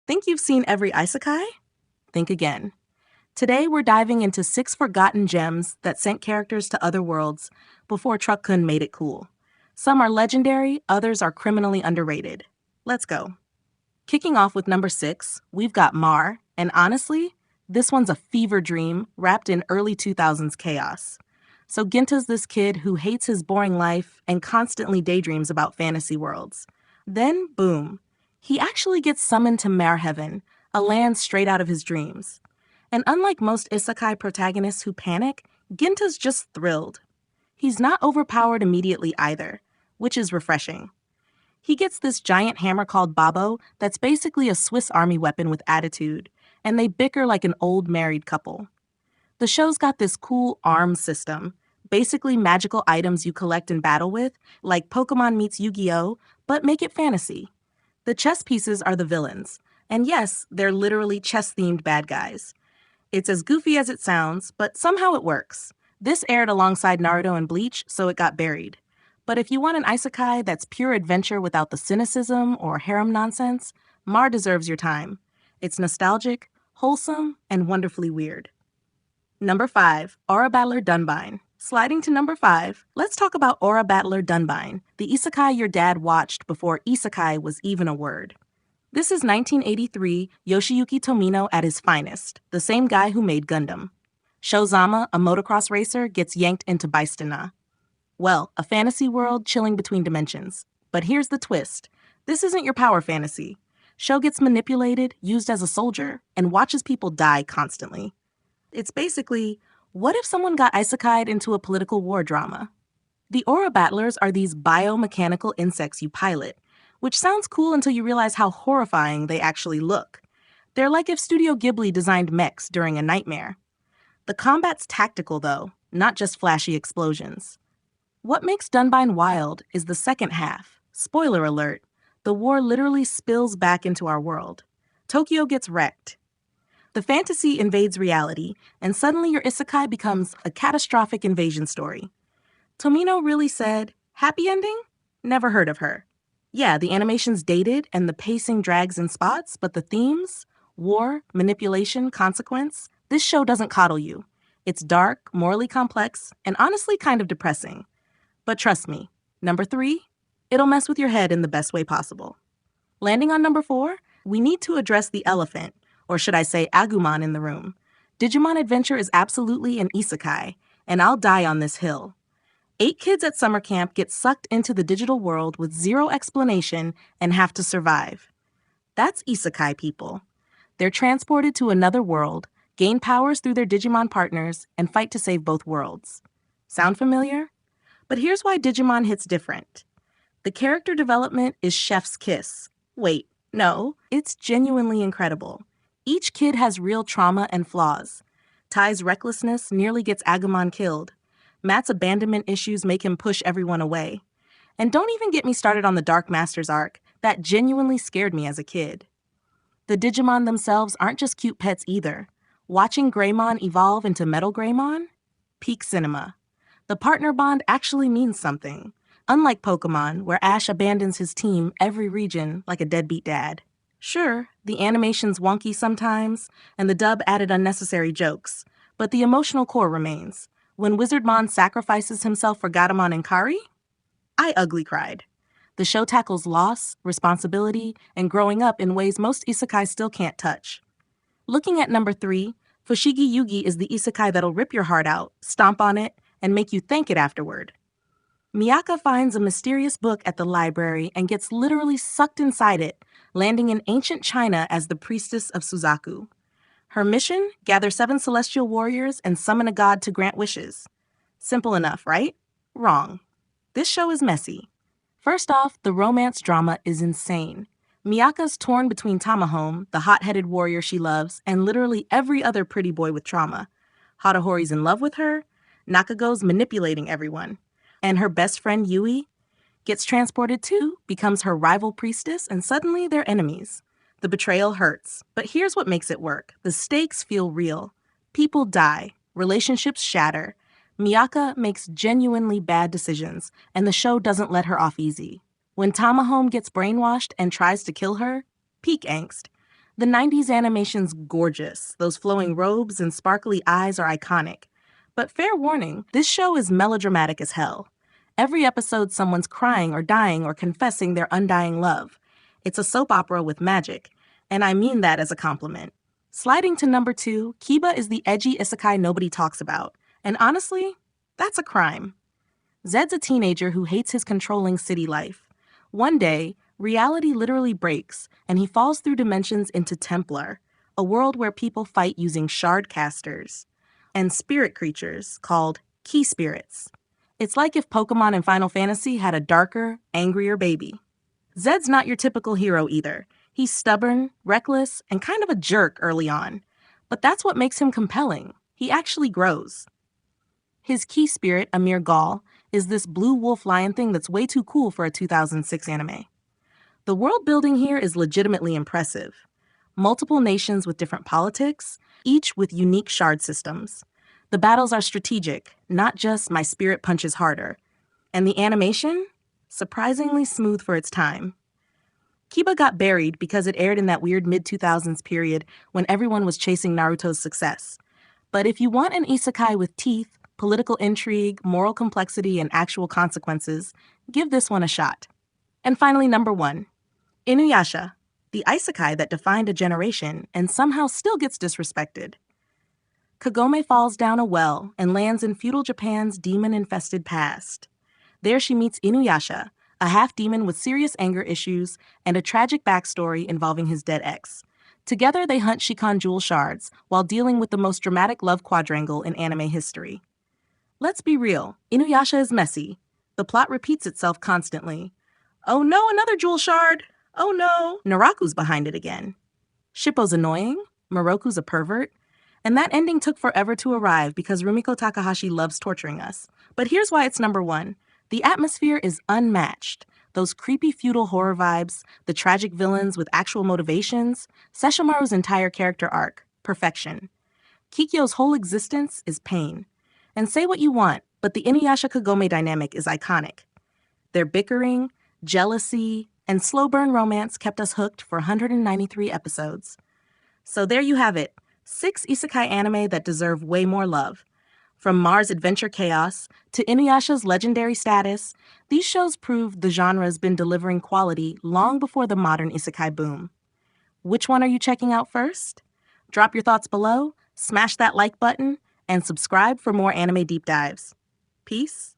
Think you've seen every isekai? Think again. Today we're diving into 6 forgotten gems that sent characters to other worlds before Truck-kun made it cool. Some are legendary, others are criminally underrated. Let's go. Kicking off with number 6, we've got Mar, and honestly, this one's a fever dream wrapped in early 2000s chaos. So Ginta's this kid who hates his boring life and constantly daydreams about fantasy worlds. Then, boom, he actually gets summoned to Mare Heaven, a land straight out of his dreams. And unlike most isekai protagonists who panic, Ginta's just thrilled. He's not overpowered immediately either, which is refreshing. He gets this giant hammer called Babo that's basically a Swiss Army weapon with attitude, and they bicker like an old married couple. The show's got this cool arms system, basically magical items you collect in battle with, like Pokemon meets Yu-Gi-Oh!, but make it fantasy. The chess pieces are the villains, and yes, they're literally chess-themed bad guys. It's as goofy as it sounds, but somehow it works. This aired alongside Naruto and Bleach, so it got buried. But if you want an isekai that's pure adventure without the cynicism or harem nonsense, Mar deserves your time. It's nostalgic, wholesome, and wonderfully weird. Number 5, Aura Battler Dunbine. Sliding to number 5, let's talk about Aura Battler Dunbine, the isekai your dad watched before isekai was even a word. This is 1983 Yoshiyuki Tomino at his finest, the same guy who made Gundam. Shozama, a motocross racer, gets yanked into Baistana. Well, a fantasy world chilling between dimensions. But here's the twist. This isn't your power fantasy. Sho gets manipulated, used as a soldier, and watches people die constantly. It's basically, what if someone got isekai'd into a political war drama? The Aura Battlers are these biomechanical insects you pilot, which sounds cool until you realize how horrifying they actually look. They're like if Studio Ghibli designed mechs during a nightmare. The combat's tactical, though, not just flashy explosions. What makes Dunbine wild is the second half. Spoiler alert, the war literally spills back into our world. Tokyo gets wrecked. The fantasy invades reality, and suddenly your isekai becomes a catastrophic invasion story. Tomino really said, happy ending? Never heard of her. Yeah, the animation's dated and the pacing drags in spots, but the themes, war, manipulation, consequence, this show doesn't coddle you. It's dark, morally complex, and honestly kind of depressing. But trust me, number 3, it'll mess with your head in the best way possible. Landing on number 4, we need to address the elephant, or should I say Agumon in the room. Digimon Adventure is absolutely an isekai, and I'll die on this hill. 8 kids at summer camp get sucked into the digital world with zero explanation and have to survive. That's isekai, people. They're transported to another world, gain powers through their Digimon partners, and fight to save both worlds. Sound familiar? But here's why Digimon hits different. The character development is chef's kiss. Wait, no, it's genuinely incredible. Each kid has real trauma and flaws. Tai's recklessness nearly gets Agumon killed. Matt's abandonment issues make him push everyone away. And don't even get me started on the Dark Masters arc. That genuinely scared me as a kid. The Digimon themselves aren't just cute pets either. Watching Greymon evolve into Metal Greymon? Peak cinema. The partner bond actually means something. Unlike Pokemon, where Ash abandons his team every region like a deadbeat dad. Sure, the animation's wonky sometimes, and the dub added unnecessary jokes, but the emotional core remains. When Wizardmon sacrifices himself for Gatomon and Kari, I ugly cried. The show tackles loss, responsibility, and growing up in ways most isekai still can't touch. Looking at number 3, Fushigi Yugi is the isekai that'll rip your heart out, stomp on it, and make you thank it afterward. Miyaka finds a mysterious book at the library and gets literally sucked inside it, landing in ancient China as the priestess of Suzaku. Her mission? Gather 7 celestial warriors and summon a god to grant wishes. Simple enough, right? Wrong. This show is messy. First off, the romance drama is insane. Miyaka's torn between Tamahome, the hot-headed warrior she loves, and literally every other pretty boy with trauma. Hatahori's in love with her, Nakago's manipulating everyone, and her best friend Yui gets transported too, becomes her rival priestess, and suddenly they're enemies. The betrayal hurts, but here's what makes it work. The stakes feel real. People die, relationships shatter. Miyaka makes genuinely bad decisions, and the show doesn't let her off easy. When Tamahome gets brainwashed and tries to kill her, peak angst. The 90s animation's gorgeous. Those flowing robes and sparkly eyes are iconic. But fair warning, this show is melodramatic as hell. Every episode, someone's crying or dying or confessing their undying love. It's a soap opera with magic, and I mean that as a compliment. Sliding to number 2, Kiba is the edgy isekai nobody talks about. And honestly, that's a crime. Zed's a teenager who hates his controlling city life. One day, reality literally breaks, and he falls through dimensions into Templar, a world where people fight using shard casters and spirit creatures called key spirits. It's like if Pokemon and Final Fantasy had a darker, angrier baby. Zed's not your typical hero either. He's stubborn, reckless, and kind of a jerk early on. But that's what makes him compelling. He actually grows. His key spirit, Amir Gall, is this blue wolf lion thing that's way too cool for a 2006 anime. The world building here is legitimately impressive. Multiple nations with different politics, each with unique shard systems. The battles are strategic, not just my spirit punches harder. And the animation? Surprisingly smooth for its time. Kiba got buried because it aired in that weird mid-2000s period when everyone was chasing Naruto's success. But if you want an isekai with teeth, political intrigue, moral complexity, and actual consequences, give this one a shot. And finally, number 1, Inuyasha, the isekai that defined a generation and somehow still gets disrespected. Kagome falls down a well and lands in feudal Japan's demon-infested past. There she meets Inuyasha, a half-demon with serious anger issues and a tragic backstory involving his dead ex. Together, they hunt Shikan jewel shards while dealing with the most dramatic love quadrangle in anime history. Let's be real, Inuyasha is messy. The plot repeats itself constantly. Oh no, another jewel shard! Oh no, Naraku's behind it again. Shippo's annoying, Moroku's a pervert, and that ending took forever to arrive because Rumiko Takahashi loves torturing us. But here's why it's number 1. The atmosphere is unmatched. Those creepy feudal horror vibes, the tragic villains with actual motivations, Sesshomaru's entire character arc, perfection. Kikyo's whole existence is pain. And say what you want, but the Inuyasha-Kagome dynamic is iconic. Their bickering, jealousy, and slow burn romance kept us hooked for 193 episodes. So there you have it, 6 isekai anime that deserve way more love. From Mars Adventure Chaos to Inuyasha's legendary status, these shows prove the genre's been delivering quality long before the modern isekai boom. Which one are you checking out first? Drop your thoughts below, smash that like button, and subscribe for more anime deep dives. Peace.